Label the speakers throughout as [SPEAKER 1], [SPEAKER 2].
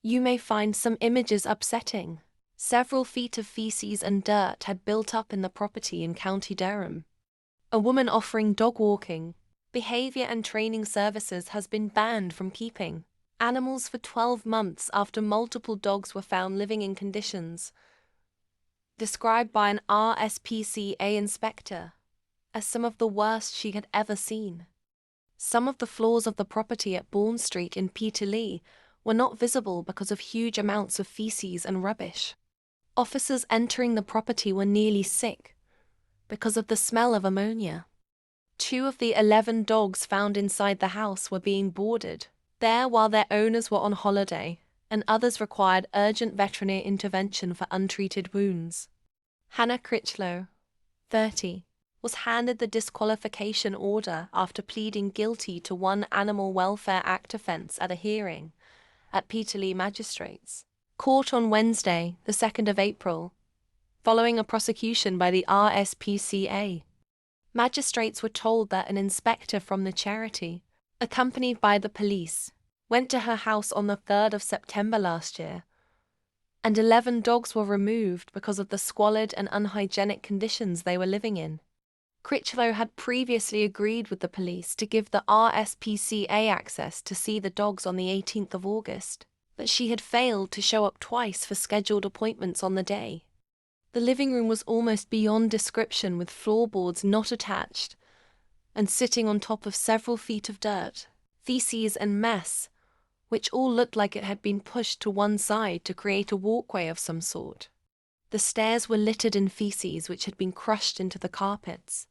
[SPEAKER 1] You may find some images upsetting. Several feet of feces and dirt had built up in the property in County Durham. A woman offering dog walking, behavior and training services has been banned from keeping animals for 12 months after multiple dogs were found living in conditions described by an RSPCA inspector as some of the worst she had ever seen. Some of the floors of the property at Bourne Street in Peterlee were not visible because of huge amounts of feces and rubbish. Officers entering the property were nearly sick because of the smell of ammonia. 2 of the 11 dogs found inside the house were being boarded there while their owners were on holiday, and others required urgent veterinary intervention for untreated wounds. Hannah Critchlow, 30, was handed the disqualification order after pleading guilty to one Animal Welfare Act offence at a hearing at Peterlee Magistrates Court on Wednesday, the 2nd of April, following a prosecution by the RSPCA. Magistrates were told that an inspector from the charity, accompanied by the police, went to her house on the 3rd of September last year, and 11 dogs were removed because of the squalid and unhygienic conditions they were living in. Critchlow had previously agreed with the police to give the RSPCA access to see the dogs on the 18th of August, but she had failed to show up twice for scheduled appointments on the day. The living room was almost beyond description, with floorboards not attached and sitting on top of several feet of dirt, feces and mess, which all looked like it had been pushed to one side to create a walkway of some sort. The stairs were littered in feces which had been crushed into the carpets,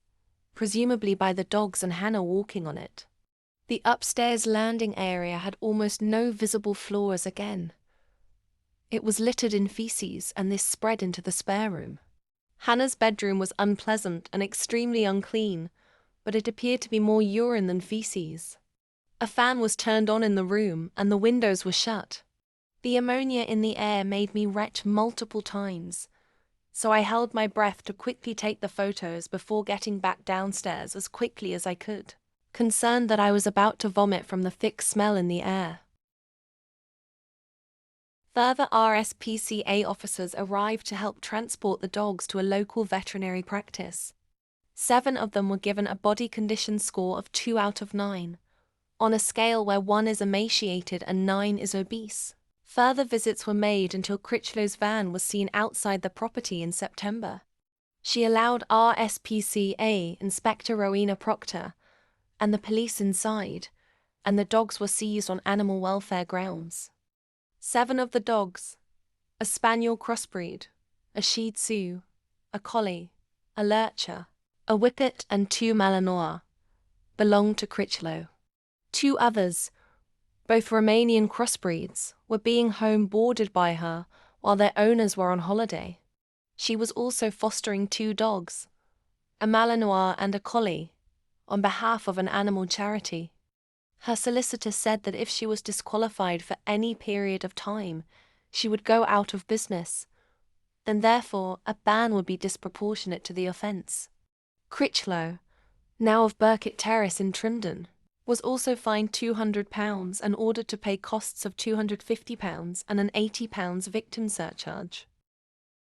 [SPEAKER 1] presumably by the dogs and Hannah walking on it. The upstairs landing area had almost no visible floors again. It was littered in feces, and this spread into the spare room. Hannah's bedroom was unpleasant and extremely unclean, but it appeared to be more urine than feces. A fan was turned on in the room, and the windows were shut. The ammonia in the air made me retch multiple times, so I held my breath to quickly take the photos before getting back downstairs as quickly as I could, concerned that I was about to vomit from the thick smell in the air. Further RSPCA officers arrived to help transport the dogs to a local veterinary practice. 7 of them were given a body condition score of 2 out of 9, on a scale where 1 is emaciated and 9 is obese. Further visits were made until Critchlow's van was seen outside the property in September. She allowed RSPCA Inspector Rowena Proctor and the police inside, and the dogs were seized on animal welfare grounds. 7 of the dogs, a Spaniel crossbreed, a Shih Tzu, a Collie, a Lurcher, a Whippet and 2 Malinois, belonged to Critchlow. 2 others, both Romanian crossbreeds, were being home boarded by her while their owners were on holiday. She was also fostering 2 dogs, a Malinois and a Collie, on behalf of an animal charity. Her solicitor said that if she was disqualified for any period of time, she would go out of business, and therefore a ban would be disproportionate to the offence. Critchlow, now of Burkitt Terrace in Trimdon, was also fined £200 and ordered to pay costs of £250 and an £80 victim surcharge.